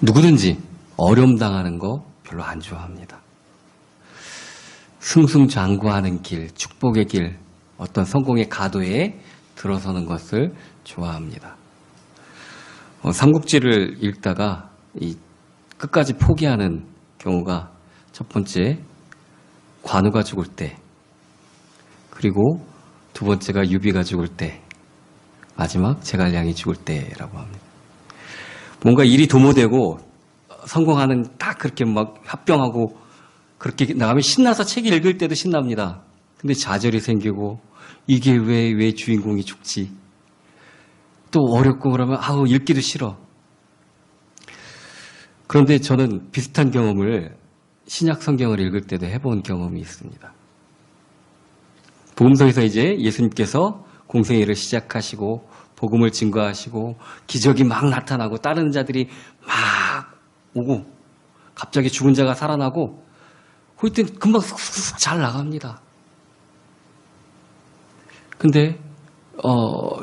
누구든지 어려움 당하는 거 별로 안 좋아합니다. 승승장구하는 길, 축복의 길, 어떤 성공의 가도에 들어서는 것을 좋아합니다. 삼국지를 읽다가 끝까지 포기하는 경우가 첫 번째 관우가 죽을 때, 그리고 두 번째가 유비가 죽을 때, 마지막 제갈량이 죽을 때라고 합니다. 뭔가 일이 도모되고 성공하는 딱 그렇게 막 합병하고 그렇게 나가면 신나서 책 읽을 때도 신납니다. 근데 좌절이 생기고 이게 왜 주인공이 죽지? 또 어렵고 그러면 아우 읽기도 싫어. 그런데 저는 비슷한 경험을 신약 성경을 읽을 때도 해본 경험이 있습니다. 복음서에서 이제 예수님께서 공생애를 를 시작하시고 복음을 증거하시고 기적이 막 나타나고 다른 자들이 막 오고 갑자기 죽은 자가 살아나고 그때 금방 쑥쑥 잘 나갑니다. 근데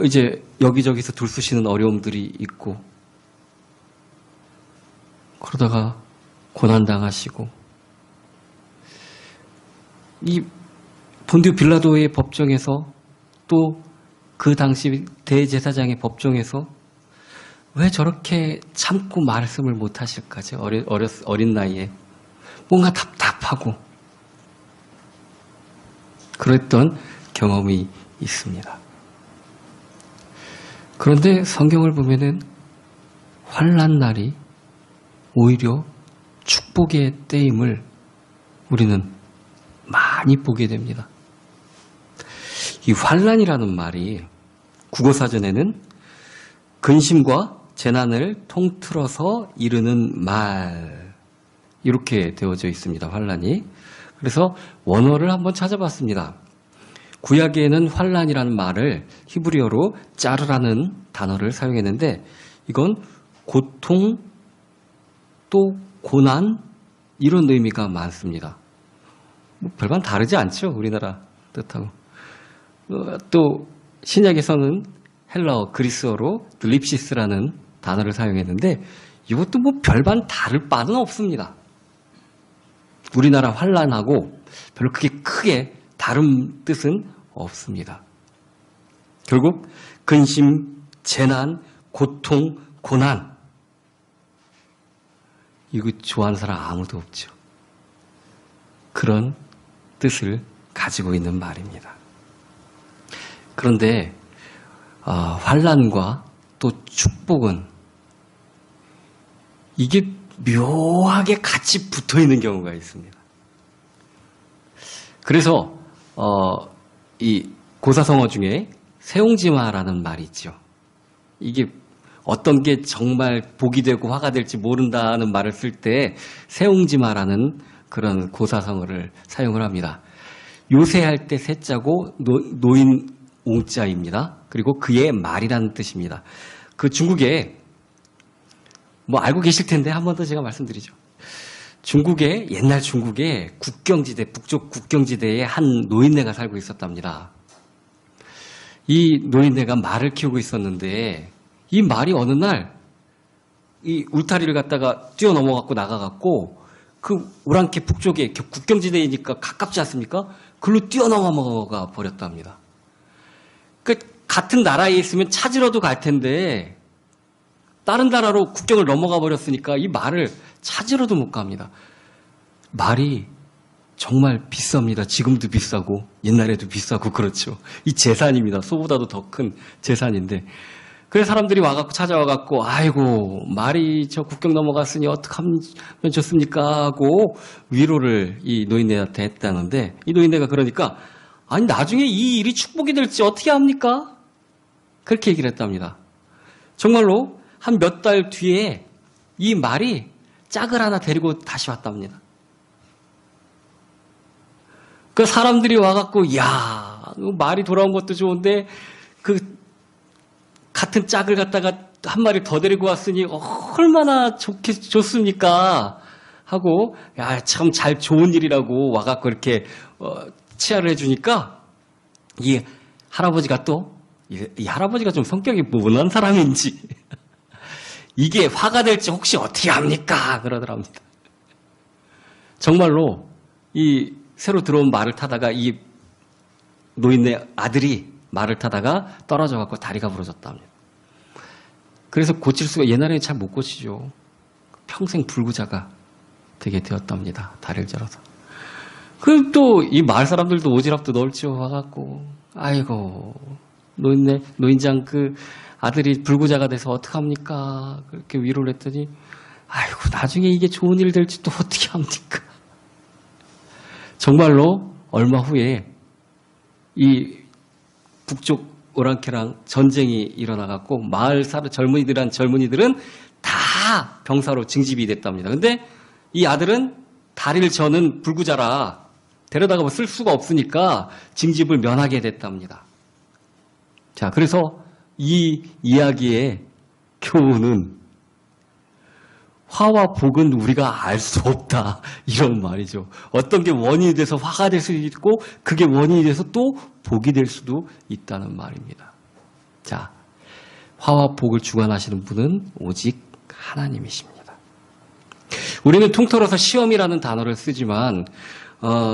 이제 여기저기서 들쑤시는 어려움들이 있고 그러다가 고난당하시고 이 본디오 빌라도의 법정에서 또 그 당시 대제사장의 법정에서 왜 저렇게 참고 말씀을 못 하실까지 어린 나이에 뭔가 답답하고 그랬던 경험이 있습니다. 그런데 성경을 보면은 환난 날이 오히려 축복의 때임을 우리는 많이 보게 됩니다. 이 환난이라는 말이 국어사전에는 근심과 재난을 통틀어서 이르는 말 이렇게 되어져 있습니다. 환난이. 그래서 원어를 한번 찾아봤습니다. 구약에는 환난이라는 말을 히브리어로 짜르라는 단어를 사용했는데 이건 고통 또 고난 이런 의미가 많습니다. 뭐 별반 다르지 않죠. 우리나라 뜻하고. 또 신약에서는 헬라어 그리스어로 드립시스라는 단어를 사용했는데 이것도 뭐 별반 다를 바는 없습니다. 우리나라 환난하고 별로 크게 다른 뜻은 없습니다. 결국 근심, 재난, 고통, 고난 이거 좋아하는 사람 아무도 없죠. 그런 뜻을 가지고 있는 말입니다. 그런데 환난과 또 축복은 이게 묘하게 같이 붙어 있는 경우가 있습니다. 그래서 이 고사성어 중에 세옹지마라는 말이 있죠. 이게 어떤 게 정말 복이 되고 화가 될지 모른다는 말을 쓸 때 세옹지마라는 그런 고사성어를 사용을 합니다. 요새할 때 세자고 노인 옹자입니다. 그리고 그의 말이라는 뜻입니다. 그 중국에 뭐 알고 계실 텐데 한 번 더 제가 말씀드리죠. 옛날 중국에 국경지대, 북쪽 국경지대에 한 노인네가 살고 있었답니다. 이 노인네가 말을 키우고 있었는데 이 말이 어느 날 이 울타리를 갖다가 뛰어넘어갖고 나가갖고 그 오랑캐 북쪽에 국경지대이니까 가깝지 않습니까? 글로 뛰어넘어가 버렸답니다. 그 같은 나라에 있으면 찾으러도 갈 텐데 다른 나라로 국경을 넘어가 버렸으니까 이 말을 찾으러도 못 갑니다. 말이 정말 비쌉니다. 지금도 비싸고 옛날에도 비싸고 그렇죠. 이 재산입니다. 소보다도 더 큰 재산인데 그래서 사람들이 와갖고 찾아와갖고 아이고 말이 저 국경 넘어갔으니 어떡하면 좋습니까 하고 위로를 이 노인네한테 했다는데 이 노인네가 그러니까 아니 나중에 이 일이 축복이 될지 어떻게 합니까? 그렇게 얘기를 했답니다. 정말로 한 몇 달 뒤에 이 말이 짝을 하나 데리고 다시 왔답니다. 그 사람들이 와갖고 야 말이 돌아온 것도 좋은데 그 같은 짝을 갖다가 한 마리 더 데리고 왔으니 얼마나 좋습니까? 하고 야 참 잘 좋은 일이라고 와갖고 이렇게 치하를 해주니까 이 할아버지가 또 이 할아버지가 좀 성격이 모난 사람인지 이게 화가 될지 혹시 어떻게 합니까? 그러더랍니다. 정말로 이 새로 들어온 말을 타다가 이 노인네 아들이 말을 타다가 떨어져 갖고 다리가 부러졌답니다. 그래서 고칠 수가 옛날에는 잘 못 고치죠. 평생 불구자가 되게 되었답니다. 다리를 절어서. 그럼 또 이 마을 사람들도 오지랖도 넓죠. 와갖고 아이고 노인장 그 아들이 불구자가 돼서 어떡합니까? 그렇게 위로를 했더니 아이고 나중에 이게 좋은 일 될지 또 어떻게 합니까? 정말로 얼마 후에 이 북쪽 오랑캐랑 전쟁이 일어나갖고 마을 사는 젊은이들은 다 병사로 징집이 됐답니다. 근데 이 아들은 다리를 저는 불구자라 데려다가 뭐 쓸 수가 없으니까 징집을 면하게 됐답니다. 자, 그래서 이 이야기의 교훈은 화와 복은 우리가 알 수 없다. 이런 말이죠. 어떤 게 원인이 돼서 화가 될 수도 있고 그게 원인이 돼서 또 복이 될 수도 있다는 말입니다. 자, 화와 복을 주관하시는 분은 오직 하나님이십니다. 우리는 통틀어서 시험이라는 단어를 쓰지만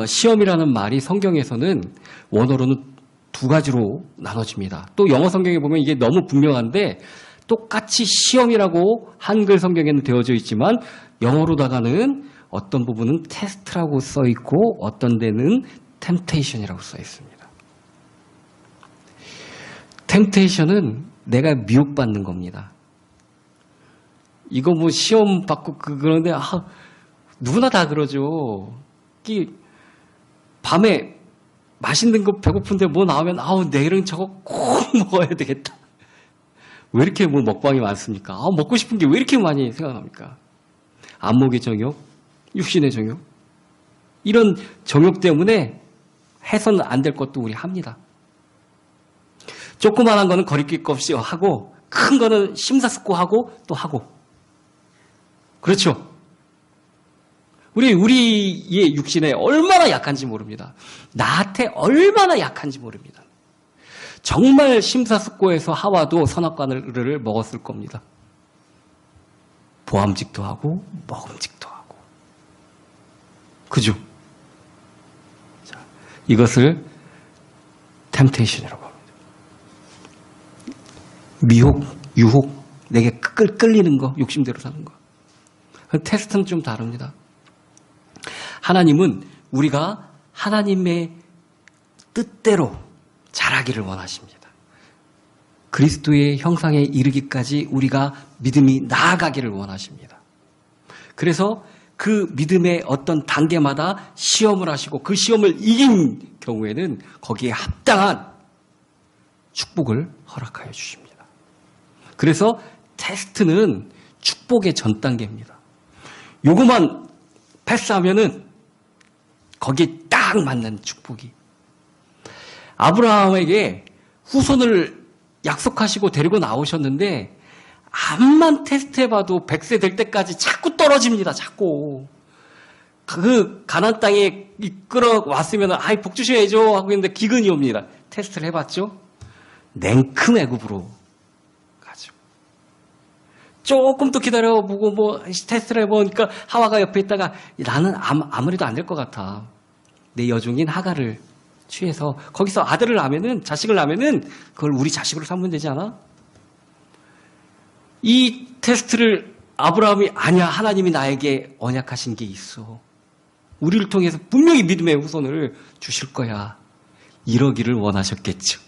시험이라는 말이 성경에서는 원어로는 두 가지로 나눠집니다. 또 영어 성경에 보면 이게 너무 분명한데 똑같이 시험이라고 한글 성경에는 되어져 있지만 영어로다가는 어떤 부분은 테스트라고 써 있고 어떤 데는 템테이션이라고 써 있습니다. 템테이션은 내가 미혹받는 겁니다. 이거 뭐 시험 받고 그러는데 누구나 다 그러죠. 밤에 맛있는 거 배고픈데 뭐 나오면 내일은 저거 꼭 먹어야 되겠다. 왜 이렇게 뭐 먹방이 많습니까? 먹고 싶은 게 왜 이렇게 많이 생각납니까? 안목의 정욕, 육신의 정욕. 이런 정욕 때문에 해서는 안 될 것도 우리 합니다. 조그만한 거는 거리낄 것 없이 하고 큰 거는 심사숙고하고 또 하고. 그렇죠? 우리의 육신에 얼마나 약한지 모릅니다. 나한테 얼마나 약한지 모릅니다. 정말 심사숙고해서 하와도 선악과를 먹었을 겁니다. 보암직도 하고 먹음직도 하고. 그죠? 자, 이것을 템테이션이라고 합니다. 미혹, 유혹, 내게 끌리는 거, 욕심대로 사는 거. 테스트는 좀 다릅니다. 하나님은 우리가 하나님의 뜻대로 자라기를 원하십니다. 그리스도의 형상에 이르기까지 우리가 믿음이 나아가기를 원하십니다. 그래서 그 믿음의 어떤 단계마다 시험을 하시고 그 시험을 이긴 경우에는 거기에 합당한 축복을 허락하여 주십니다. 그래서 테스트는 축복의 전 단계입니다. 요거만 패스하면은 거기에 딱 맞는 축복이. 아브라함에게 후손을 약속하시고 데리고 나오셨는데 암만 테스트해봐도 100세 될 때까지 자꾸 떨어집니다. 자꾸. 그 가나안 땅에 이끌어 왔으면 복 주셔야죠 하고 있는데 기근이 옵니다. 테스트를 해봤죠? 냉큼 애굽으로 가죠. 조금 더 기다려보고 뭐 테스트를 해보니까 하와가 옆에 있다가 나는 아무래도 안 될 것 같아. 내 여종인 하가를 취해서 거기서 아들을 낳으면은 자식을 낳으면은 그걸 우리 자식으로 삼으면 되지 않아? 이 테스트를 아브라함이 아니야 하나님이 나에게 언약하신 게 있어. 우리를 통해서 분명히 믿음의 후손을 주실 거야. 이러기를 원하셨겠죠.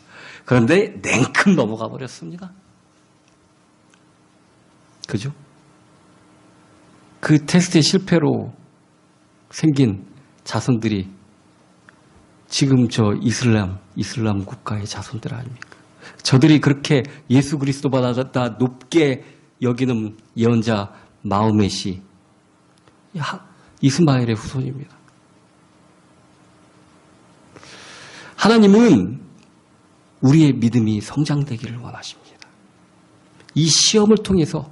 그런데 냉큼 넘어가 버렸습니다. 그죠? 그 테스트의 실패로 생긴 자손들이 지금 저 이슬람 국가의 자손들 아닙니까? 저들이 그렇게 예수 그리스도보다 높게 여기는 예언자 마호멧이 이스마엘의 후손입니다. 하나님은 우리의 믿음이 성장되기를 원하십니다. 이 시험을 통해서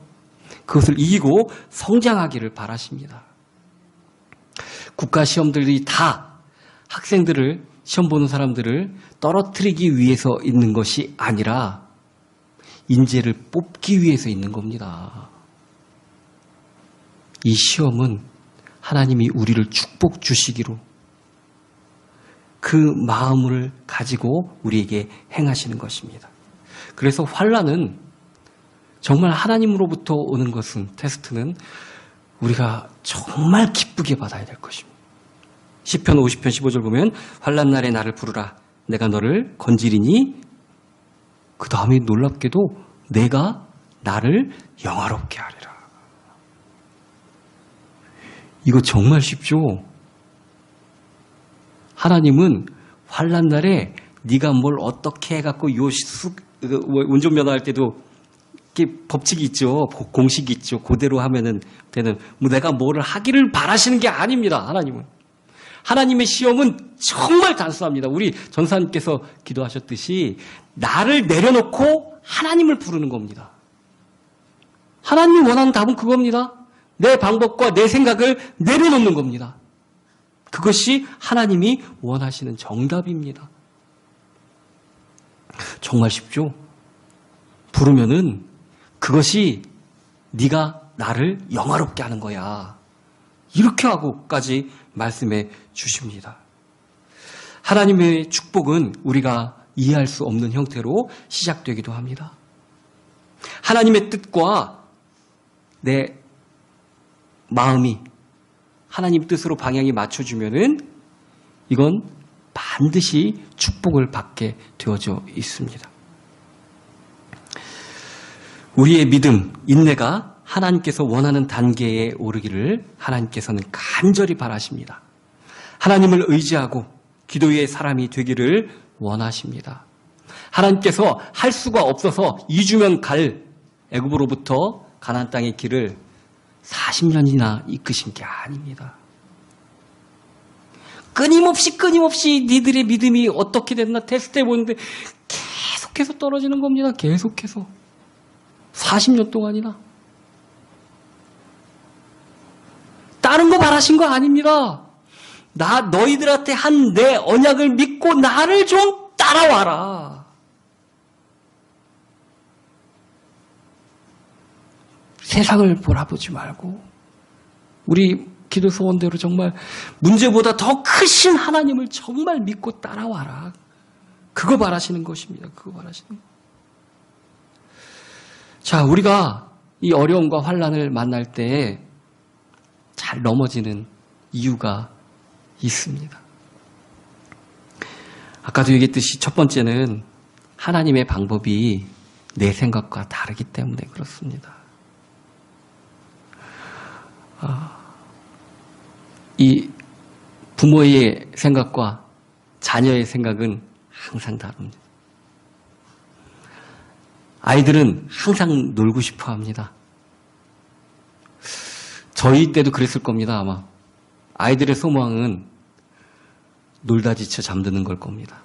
그것을 이기고 성장하기를 바라십니다. 국가 시험들이 다 학생들을 시험 보는 사람들을 떨어뜨리기 위해서 있는 것이 아니라 인재를 뽑기 위해서 있는 겁니다. 이 시험은 하나님이 우리를 축복 주시기로 그 마음을 가지고 우리에게 행하시는 것입니다. 그래서 환난은 정말 하나님으로부터 오는 것은, 테스트는 우리가 정말 기쁘게 받아야 될 것입니다. 시편 50편 15절 보면 환난 날에 나를 부르라 내가 너를 건지리니, 그 다음에 놀랍게도 내가 나를 영화롭게 하리라. 이거 정말 쉽죠? 하나님은 환난 날에 네가 뭘 어떻게 해갖고 운전면허 할 때도 이렇게 법칙이 있죠. 공식이 있죠. 그대로 하면은 되는, 내가 뭐를 하기를 바라시는 게 아닙니다. 하나님은. 하나님의 시험은 정말 단순합니다. 우리 전사님께서 기도하셨듯이 나를 내려놓고 하나님을 부르는 겁니다. 하나님이 원하는 답은 그겁니다. 내 방법과 내 생각을 내려놓는 겁니다. 그것이 하나님이 원하시는 정답입니다. 정말 쉽죠? 부르면은 그것이 네가 나를 영화롭게 하는 거야. 이렇게 하고까지 말씀해 주십니다. 하나님의 축복은 우리가 이해할 수 없는 형태로 시작되기도 합니다. 하나님의 뜻과 내 마음이 하나님 뜻으로 방향이 맞춰주면은 이건 반드시 축복을 받게 되어져 있습니다. 우리의 믿음, 인내가 하나님께서 원하는 단계에 오르기를 하나님께서는 간절히 바라십니다. 하나님을 의지하고 기도의 사람이 되기를 원하십니다. 하나님께서 할 수가 없어서 2주면 갈 애굽으로부터 가나안 땅의 길을 40년이나 이끄신 게 아닙니다. 끊임없이 니들의 믿음이 어떻게 됐나 테스트해 보는데 계속해서 떨어지는 겁니다. 계속해서. 40년 동안이나. 다른 거 바라신 거 아닙니다. 너희들한테 한 내 언약을 믿고 나를 좀 따라와라. 세상을 바라보지 말고 우리 기도 소원대로 정말 문제보다 더 크신 하나님을 정말 믿고 따라와라. 그거 바라시는 것입니다. 그거 바라시는 것. 자, 우리가 이 어려움과 환난을 만날 때 잘 넘어지는 이유가 있습니다. 아까도 얘기했듯이 첫 번째는 하나님의 방법이 내 생각과 다르기 때문에 그렇습니다. 이 부모의 생각과 자녀의 생각은 항상 다릅니다. 아이들은 항상 놀고 싶어 합니다. 저희 때도 그랬을 겁니다, 아마. 아이들의 소망은 놀다 지쳐 잠드는 걸 겁니다.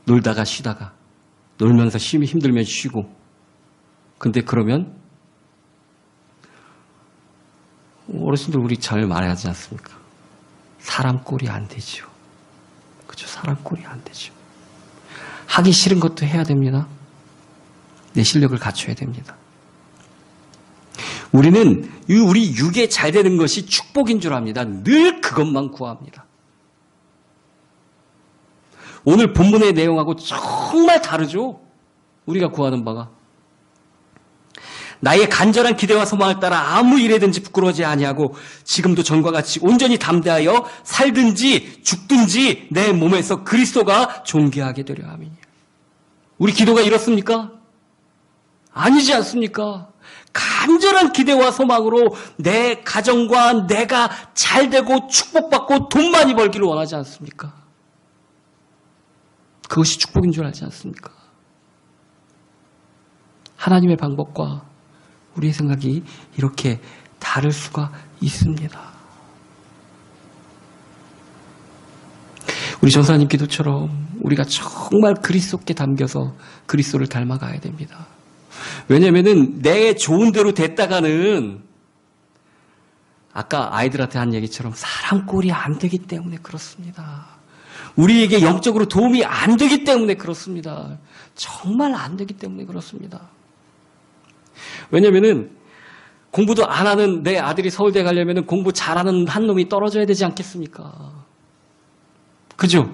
놀다가 쉬다가, 놀면서 힘들면 쉬고. 근데 그러면 어르신들 우리 잘 말하지 않습니까? 사람 꼴이 안 되죠. 그죠? 사람 꼴이 안 되죠. 하기 싫은 것도 해야 됩니다. 내 실력을 갖춰야 됩니다. 우리는 우리 육에 잘 되는 것이 축복인 줄 압니다. 늘 그것만 구합니다. 오늘 본문의 내용하고 정말 다르죠? 우리가 구하는 바가. 나의 간절한 기대와 소망을 따라 아무 일에든지 부끄러워하지 아니하고 지금도 전과 같이 온전히 담대하여 살든지 죽든지 내 몸에서 그리스도가 존귀하게 되려 함이니라. 우리 기도가 이렇습니까? 아니지 않습니까? 간절한 기대와 소망으로 내 가정과 내가 잘되고 축복받고 돈 많이 벌기를 원하지 않습니까? 그것이 축복인 줄 알지 않습니까? 하나님의 방법과 우리의 생각이 이렇게 다를 수가 있습니다. 우리 전사님 기도처럼 우리가 정말 그리스도께 담겨서 그리스도를 닮아가야 됩니다. 왜냐면은 내 좋은 대로 됐다가는 아까 아이들한테 한 얘기처럼 사람 꼴이 안 되기 때문에 그렇습니다. 우리에게 영적으로 도움이 안 되기 때문에 그렇습니다. 정말 안 되기 때문에 그렇습니다. 왜냐면은 공부도 안 하는 내 아들이 서울대 가려면 공부 잘하는 한 놈이 떨어져야 되지 않겠습니까? 그죠?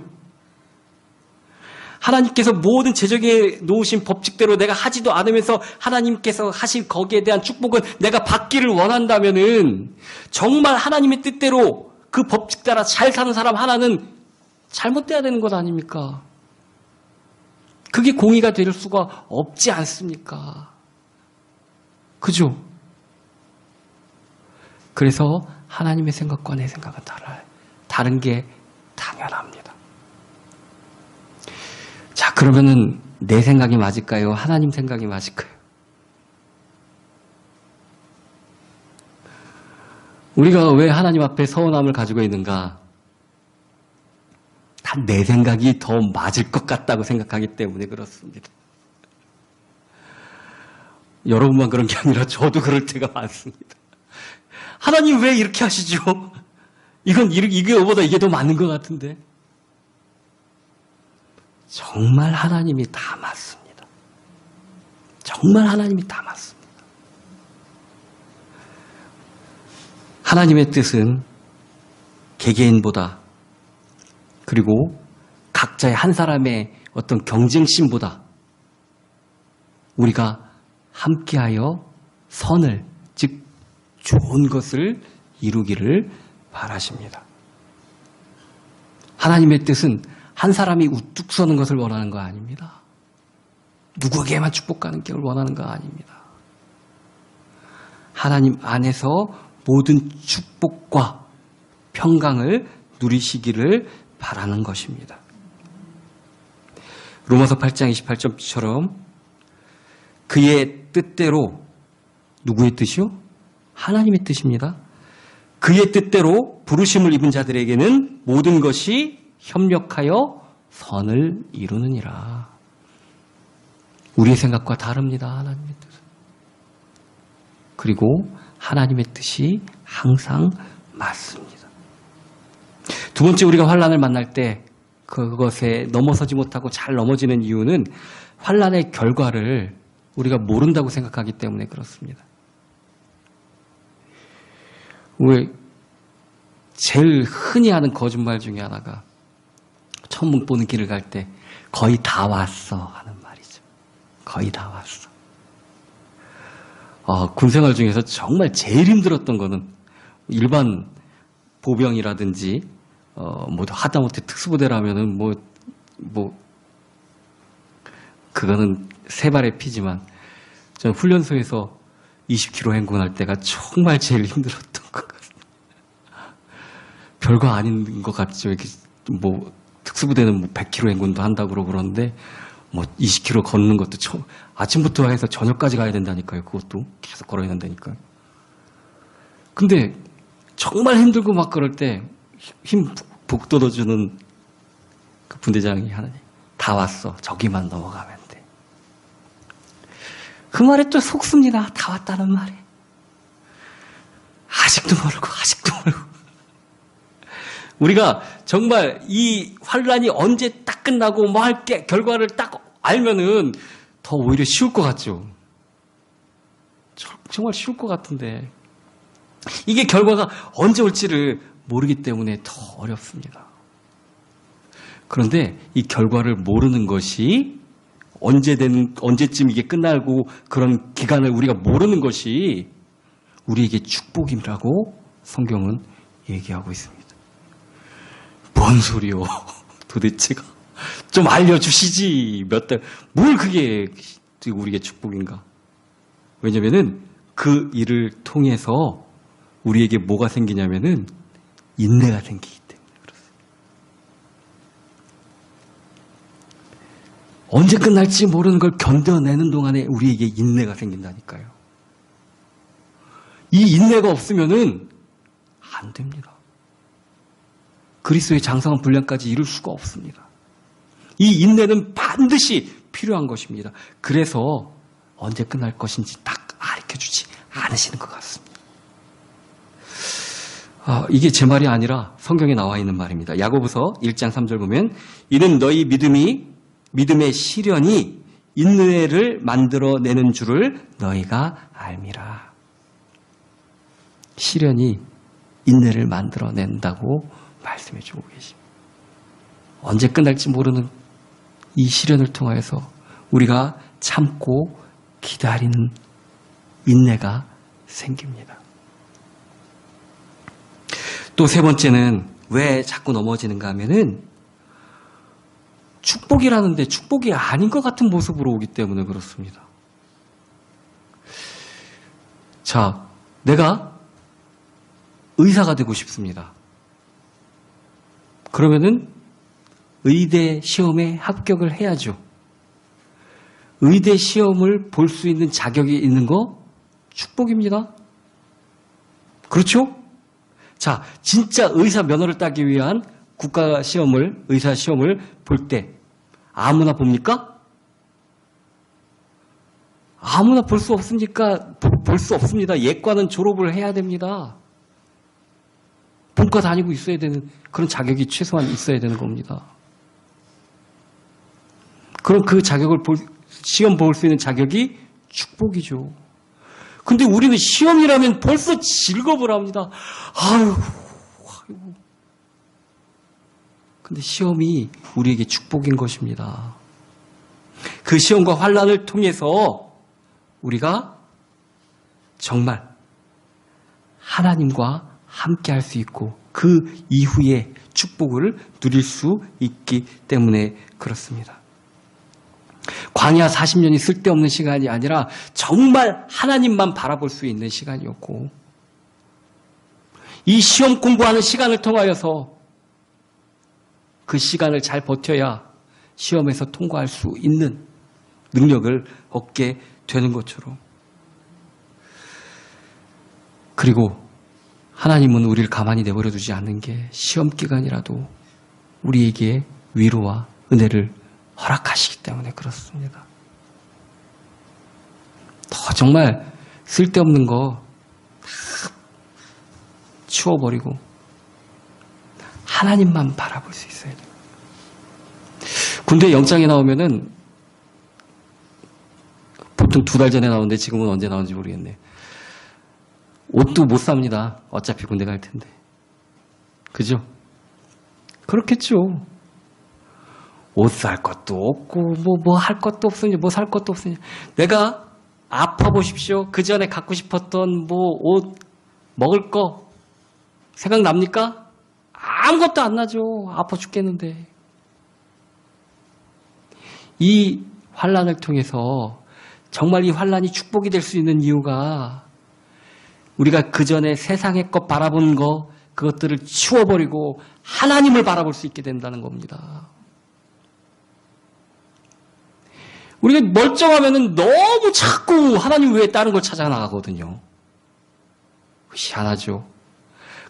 하나님께서 모든 제정해 놓으신 법칙대로 내가 하지도 않으면서 하나님께서 하신 거기에 대한 축복은 내가 받기를 원한다면은 정말 하나님의 뜻대로 그 법칙 따라 잘 사는 사람 하나는 잘못돼야 되는 것 아닙니까? 그게 공의가 될 수가 없지 않습니까? 그죠? 그래서 하나님의 생각과 내 생각은 달라요. 다른 게 당연합니다. 자, 그러면은 내 생각이 맞을까요? 하나님 생각이 맞을까요? 우리가 왜 하나님 앞에 서운함을 가지고 있는가? 다 내 생각이 더 맞을 것 같다고 생각하기 때문에 그렇습니다. 여러분만 그런 게 아니라 저도 그럴 때가 많습니다. 하나님 왜 이렇게 하시죠? 이게보다 이게 더 맞는 것 같은데. 정말 하나님이 다 맞습니다. 정말 하나님이 다 맞습니다. 하나님의 뜻은 개개인보다 그리고 각자의 한 사람의 어떤 경쟁심보다 우리가 함께하여 선을, 즉 좋은 것을 이루기를 바라십니다. 하나님의 뜻은 한 사람이 우뚝 서는 것을 원하는 거 아닙니다. 누구에게만 축복하는 걸 원하는 거 아닙니다. 하나님 안에서 모든 축복과 평강을 누리시기를 바라는 것입니다. 로마서 8장 28절처럼 그의 뜻대로, 누구의 뜻이요? 하나님의 뜻입니다. 그의 뜻대로 부르심을 입은 자들에게는 모든 것이 협력하여 선을 이루느니라. 우리의 생각과 다릅니다. 하나님의 뜻은. 그리고 하나님의 뜻이 항상 맞습니다. 두 번째, 우리가 환난을 만날 때 그것에 넘어서지 못하고 잘 넘어지는 이유는 환난의 결과를 우리가 모른다고 생각하기 때문에 그렇습니다. 왜 제일 흔히 하는 거짓말 중에 하나가 천문 보는 길을 갈 때 거의 다 왔어 하는 말이죠. 거의 다 왔어. 군생활 중에서 정말 제일 힘들었던 거는 일반 보병이라든지 하다못해 특수부대라면은 그거는 세 발의 피지만 저는 훈련소에서 20km 행군할 때가 정말 제일 힘들었던 것 같습니다. 별거 아닌 것 같죠. 이렇게 특수부대는 100km 행군도 한다고 그러는데 20km 걷는 것도 아침부터 해서 저녁까지 가야 된다니까요. 그것도 계속 걸어야 된다니까요. 근데 정말 힘들고 막 그럴 때 힘 북돋워주는 그 분대장이 하나님, 다 왔어. 저기만 넘어가면 돼. 그 말에 또 속습니다. 다 왔다는 말에. 아직도 모르고. 우리가 정말 이 환란이 언제 딱 끝나고 할 게 결과를 딱 알면은 더 오히려 쉬울 것 같죠. 정말 쉬울 것 같은데 이게 결과가 언제 올지를 모르기 때문에 더 어렵습니다. 그런데 이 결과를 모르는 것이 언제쯤 이게 끝나고 그런 기간을 우리가 모르는 것이 우리에게 축복이라고 성경은 얘기하고 있습니다. 뭔 소리요? 도대체가 좀 알려주시지. 뭘 그게 우리에게 축복인가? 왜냐면은 그 일을 통해서 우리에게 뭐가 생기냐면은 인내가 생기기 때문에 그렇습니다. 언제 끝날지 모르는 걸 견뎌내는 동안에 우리에게 인내가 생긴다니까요. 이 인내가 없으면은 안 됩니다. 그리스도의 장성한 분량까지 이룰 수가 없습니다. 이 인내는 반드시 필요한 것입니다. 그래서 언제 끝날 것인지 딱 가르쳐주지 않으시는 것 같습니다. 이게 제 말이 아니라 성경에 나와 있는 말입니다. 야고보서 1장 3절 보면 이는 너희 믿음의 시련이 인내를 만들어내는 줄을 너희가 알미라. 시련이 인내를 만들어낸다고 말씀해 주고 계십니다. 언제 끝날지 모르는 이 시련을 통하여서 우리가 참고 기다리는 인내가 생깁니다. 또 세 번째는 왜 자꾸 넘어지는가 하면은 축복이라는데 축복이 아닌 것 같은 모습으로 오기 때문에 그렇습니다. 자, 내가 의사가 되고 싶습니다. 그러면은 의대 시험에 합격을 해야죠. 의대 시험을 볼 수 있는 자격이 있는 거 축복입니다. 그렇죠? 자, 진짜 의사 면허를 따기 위한 국가 시험을, 의사 시험을 볼 때 아무나 봅니까? 아무나 볼 수 없으니까 볼 수 없습니다. 예과는 졸업을 해야 됩니다. 본과 다니고 있어야 되는 그런 자격이 최소한 있어야 되는 겁니다. 그럼 그 자격을 시험 볼 수 있는 자격이 축복이죠. 근데 우리는 시험이라면 벌써 즐겁을 합니다. 아유. 근데 시험이 우리에게 축복인 것입니다. 그 시험과 환난을 통해서 우리가 정말 하나님과 함께 할 수 있고 그 이후에 축복을 누릴 수 있기 때문에 그렇습니다. 광야 40년이 쓸데없는 시간이 아니라 정말 하나님만 바라볼 수 있는 시간이었고 이 시험 공부하는 시간을 통하여서 그 시간을 잘 버텨야 시험에서 통과할 수 있는 능력을 얻게 되는 것처럼 그리고 하나님은 우리를 가만히 내버려 두지 않는 게 시험 기간이라도 우리에게 위로와 은혜를 허락하시기 때문에 그렇습니다. 더 정말 쓸데없는 거 치워버리고 하나님만 바라볼 수 있어야 돼요. 군대 영장에 나오면은 보통 2달 전에 나오는데 지금은 언제 나오는지 모르겠네. 옷도 못 삽니다. 어차피 군대 갈 텐데. 그죠? 그렇겠죠. 옷 살 것도 없고 뭐 할 것도 없으니 뭐 살 것도 없으니 내가 아파 보십시오. 그 전에 갖고 싶었던 뭐 옷 먹을 거 생각납니까? 아무것도 안 나죠. 아파 죽겠는데. 이 환난을 통해서 정말 이 환난이 축복이 될 수 있는 이유가 우리가 그 전에 세상의 것 바라본 거 그것들을 치워버리고 하나님을 바라볼 수 있게 된다는 겁니다. 우리가 멀쩡하면은 너무 자꾸 하나님 외에 다른 걸 찾아 나가거든요. 희한하죠.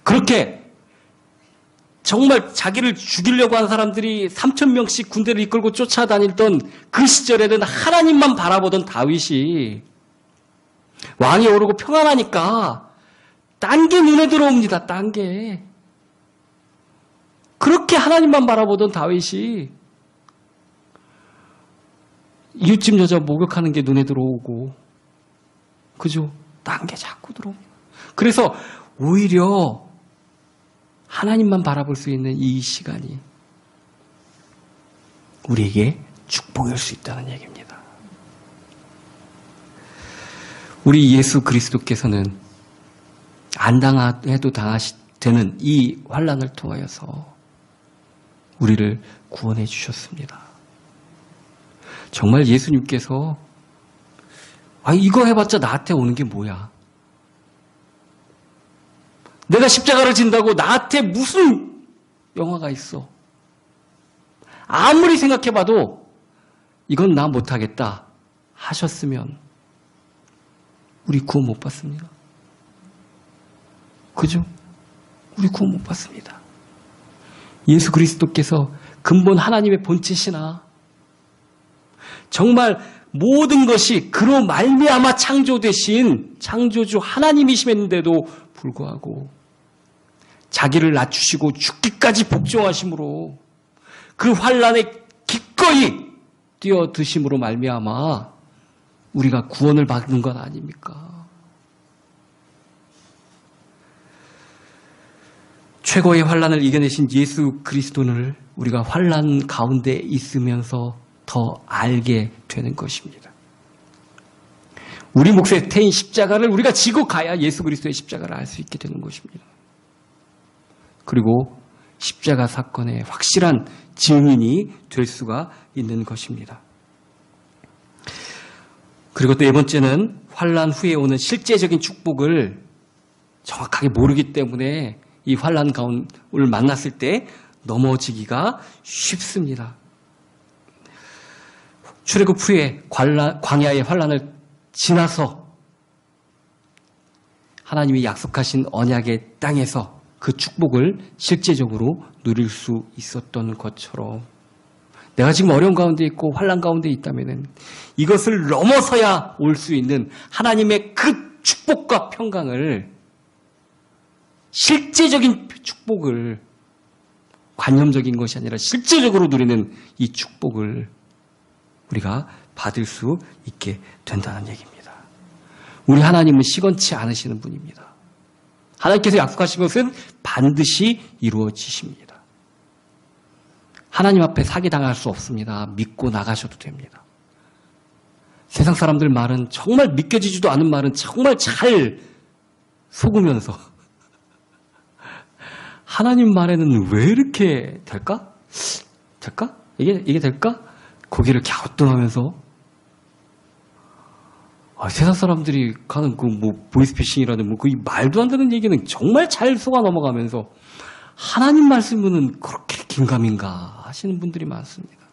그렇게 정말 자기를 죽이려고 하는 사람들이 3,000명씩 군대를 이끌고 쫓아다니던 그 시절에는 하나님만 바라보던 다윗이 왕이 오르고 평안하니까 딴 게 눈에 들어옵니다. 딴 게. 그렇게 하나님만 바라보던 다윗이 이웃집 여자 목욕하는 게 눈에 들어오고 그죠? 딴 게 자꾸 들어옵니다. 그래서 오히려 하나님만 바라볼 수 있는 이 시간이 우리에게 축복일 수 있다는 얘기입니다. 우리 예수 그리스도께서는 안 당해도 되는 이 환난을 통하여서 우리를 구원해 주셨습니다. 정말 예수님께서 이거 해봤자 나한테 오는 게 뭐야? 내가 십자가를 진다고 나한테 무슨 영화가 있어? 아무리 생각해봐도 이건 나 못하겠다 하셨으면 우리 구원 못 받습니다. 그죠? 우리 구원 못 받습니다. 예수 그리스도께서 근본 하나님의 본체시나 정말 모든 것이 그로 말미암아 창조되신 창조주 하나님이심인데도 불구하고 자기를 낮추시고 죽기까지 복종하심으로 그 환난에 기꺼이 뛰어드심으로 말미암아 우리가 구원을 받는 것 아닙니까? 최고의 환난을 이겨내신 예수 그리스도를 우리가 환난 가운데 있으면서 더 알게 되는 것입니다. 우리 몫에 태인 십자가를 우리가 지고 가야 예수 그리스도의 십자가를 알 수 있게 되는 것입니다. 그리고 십자가 사건의 확실한 증인이 될 수가 있는 것입니다. 그리고 또 네 번째는 환난 후에 오는 실제적인 축복을 정확하게 모르기 때문에 이 환난 가운을 만났을 때 넘어지기가 쉽습니다. 출애굽 후에 광야의 환난을 지나서 하나님이 약속하신 언약의 땅에서 그 축복을 실제적으로 누릴 수 있었던 것처럼 내가 지금 어려운 가운데 있고 환난 가운데 있다면 이것을 넘어서야 올 수 있는 하나님의 그 축복과 평강을 실제적인 축복을 관념적인 것이 아니라 실제적으로 누리는 이 축복을 우리가 받을 수 있게 된다는 얘기입니다. 우리 하나님은 시건치 않으시는 분입니다. 하나님께서 약속하신 것은 반드시 이루어지십니다. 하나님 앞에 사기당할 수 없습니다. 믿고 나가셔도 됩니다. 세상 사람들 말은 정말 믿겨지지도 않은 말은 정말 잘 속으면서 하나님 말에는 왜 이렇게 될까? 될까? 이게 될까? 고개를 갸우뚱하면서 세상 사람들이 가는 그 보이스피싱이라든 그 말도 안 되는 얘기는 정말 잘 속아 넘어가면서 하나님 말씀은 그렇게 긴가민가 하시는 분들이 많습니다.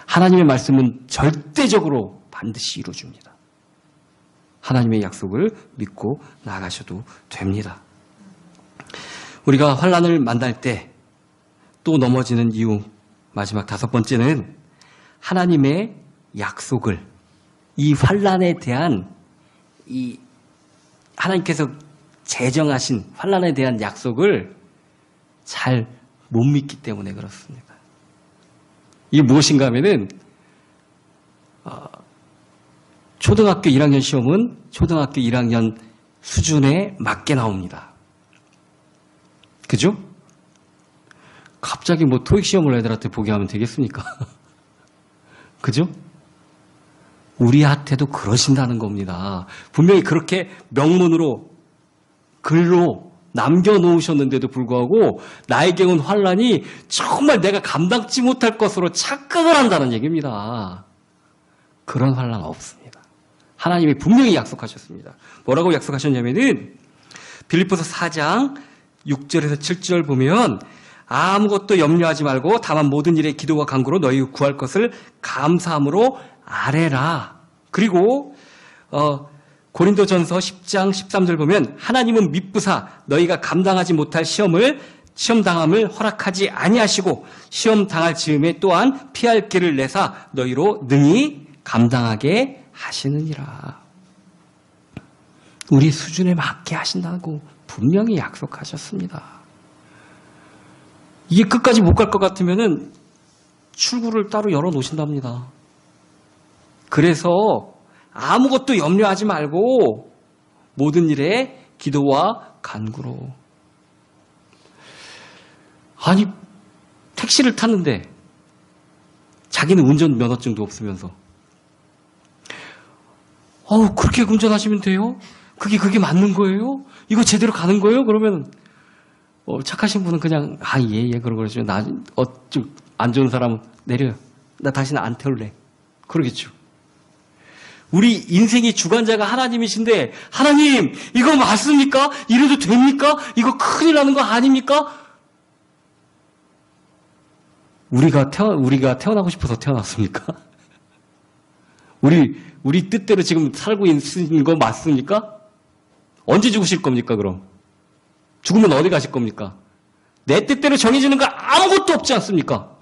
하나님의 말씀은 절대적으로 반드시 이루어줍니다. 하나님의 약속을 믿고 나가셔도 됩니다. 우리가 환난을 만날 때 또 넘어지는 이유 마지막 다섯 번째는 하나님의 약속을 이 환난에 대한 이 하나님께서 제정하신 환난에 대한 약속을 잘 못 믿기 때문에 그렇습니다. 이게 무엇인가 하면은 초등학교 1학년 시험은 초등학교 1학년 수준에 맞게 나옵니다. 그죠? 갑자기 토익 시험을 애들한테 보게 하면 되겠습니까? 그죠? 우리한테도 그러신다는 겁니다. 분명히 그렇게 명문으로 글로 남겨놓으셨는데도 불구하고 나에게 온 환난이 정말 내가 감당치 못할 것으로 착각을 한다는 얘기입니다. 그런 환난 없습니다. 하나님이 분명히 약속하셨습니다. 뭐라고 약속하셨냐면은 빌립보서 4장 6절에서 7절 보면 아무것도 염려하지 말고 다만 모든 일에 기도와 간구로 너희 구할 것을 감사함으로 아뢰라. 그리고 고린도전서 10장 13절 보면 하나님은 미쁘사 너희가 감당하지 못할 시험 당함을 허락하지 아니하시고 시험 당할 즈음에 또한 피할 길을 내사 너희로 능히 감당하게 하시느니라. 우리 수준에 맞게 하신다고 분명히 약속하셨습니다. 이게 끝까지 못 갈 것 같으면은 출구를 따로 열어 놓으신답니다. 그래서 아무것도 염려하지 말고 모든 일에 기도와 간구로. 아니, 택시를 탔는데 자기는 운전 면허증도 없으면서 그렇게 운전하시면 돼요? 그게 맞는 거예요? 이거 제대로 가는 거예요? 그러면 착하신 분은 그냥 예 그러죠. 좀 안 좋은 사람은 내려요. 나 다시는 안 태울래. 그러겠죠. 우리 인생의 주관자가 하나님이신데 하나님 이거 맞습니까? 이래도 됩니까? 이거 큰일 나는 거 아닙니까? 우리가 태어나고 싶어서 태어났습니까? 우리 뜻대로 지금 살고 있는 거 맞습니까? 언제 죽으실 겁니까, 그럼? 죽으면 어디 가실 겁니까? 내 뜻대로 정해지는 거 아무것도 없지 않습니까?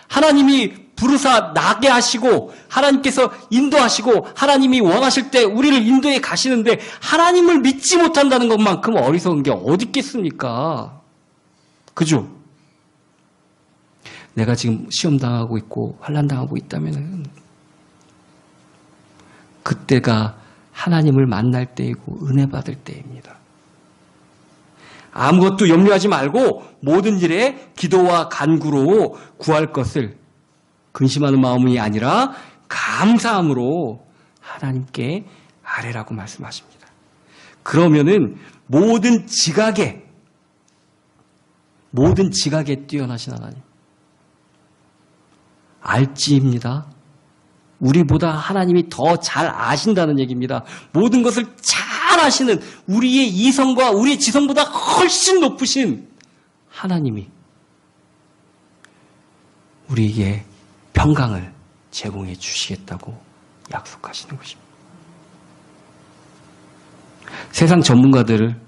하나님이 부르사 나게 하시고 하나님께서 인도하시고 하나님이 원하실 때 우리를 인도해 가시는데 하나님을 믿지 못한다는 것만큼 어리석은 게 어디 있겠습니까? 그죠? 내가 지금 시험당하고 있고 환난당하고 있다면 그때가 하나님을 만날 때이고 은혜 받을 때입니다. 아무것도 염려하지 말고 모든 일에 기도와 간구로 구할 것을 근심하는 마음이 아니라 감사함으로 하나님께 아뢰라고 말씀하십니다. 그러면은 모든 지각에 뛰어나신 하나님, 알지입니다. 우리보다 하나님이 더 잘 아신다는 얘기입니다. 모든 것을 잘 아시는 우리의 이성과 우리의 지성보다 훨씬 높으신 하나님이 우리에게 평강을 제공해 주시겠다고 약속하시는 것입니다. 세상 전문가들,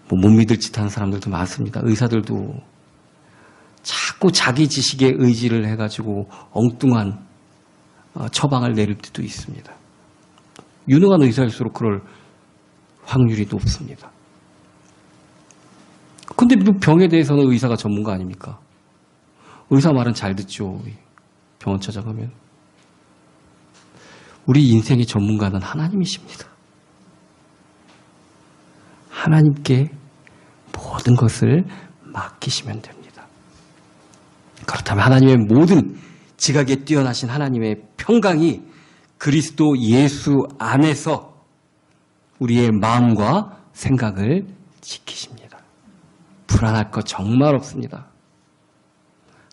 못 믿을 짓 하는 사람들도 많습니다. 의사들도 자꾸 자기 지식에 의지를 해가지고 엉뚱한 처방을 내릴 때도 있습니다. 유능한 의사일수록 그럴 확률이 높습니다. 근데 병에 대해서는 의사가 전문가 아닙니까? 의사 말은 잘 듣죠. 병원 찾아가면. 우리 인생의 전문가는 하나님이십니다. 하나님께 모든 것을 맡기시면 됩니다. 그렇다면 하나님의 모든 지각에 뛰어나신 하나님의 평강이 그리스도 예수 안에서 우리의 마음과 생각을 지키십니다. 불안할 것 정말 없습니다.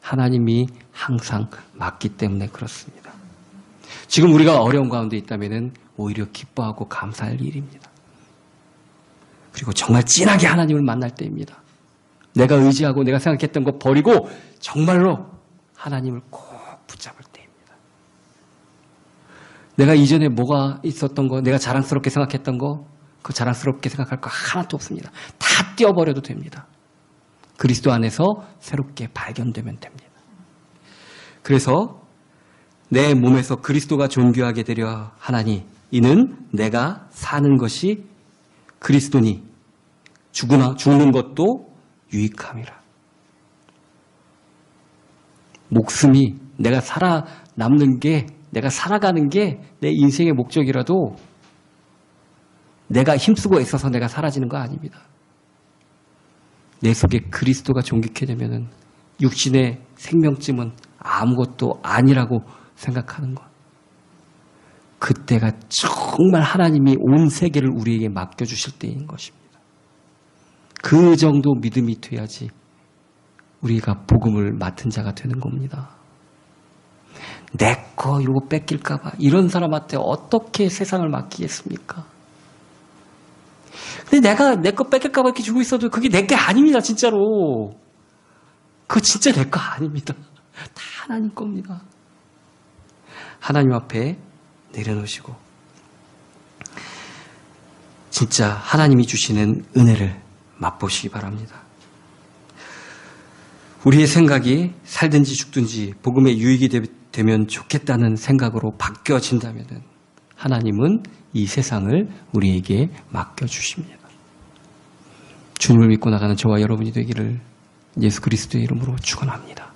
하나님이 항상 맞기 때문에 그렇습니다. 지금 우리가 어려운 가운데 있다면 오히려 기뻐하고 감사할 일입니다. 그리고 정말 진하게 하나님을 만날 때입니다. 내가 의지하고 내가 생각했던 거 버리고 정말로 하나님을 꼭 붙잡을 때입니다. 내가 이전에 뭐가 있었던 거, 내가 자랑스럽게 생각했던 거, 그 자랑스럽게 생각할 거 하나도 없습니다. 다 떼어버려도 됩니다. 그리스도 안에서 새롭게 발견되면 됩니다. 그래서 내 몸에서 그리스도가 존귀하게 되려 하나니 이는 내가 사는 것이 그리스도니 죽는 것도 유익함이라. 목숨이 내가 살아남는 게, 내가 살아가는 게 내 인생의 목적이라도 내가 힘쓰고 애써서 내가 사라지는 거 아닙니다. 내 속에 그리스도가 존귀케 되면은 육신의 생명쯤은 아무것도 아니라고 생각하는 것. 그때가 정말 하나님이 온 세계를 우리에게 맡겨주실 때인 것입니다. 그 정도 믿음이 돼야지 우리가 복음을 맡은 자가 되는 겁니다. 내 거 이러고 뺏길까 봐 이런 사람한테 어떻게 세상을 맡기겠습니까? 근데 내가 내 거 뺏길까 봐 이렇게 주고 있어도 그게 내 게 아닙니다, 진짜로. 그거 진짜 내 거 아닙니다. 다 하나님 겁니다. 하나님 앞에 내려놓으시고 진짜 하나님이 주시는 은혜를 맛보시기 바랍니다. 우리의 생각이 살든지 죽든지 복음의 유익이 되면 좋겠다는 생각으로 바뀌어진다면 하나님은 이 세상을 우리에게 맡겨주십니다. 주님을 믿고 나가는 저와 여러분이 되기를 예수 그리스도의 이름으로 축원합니다.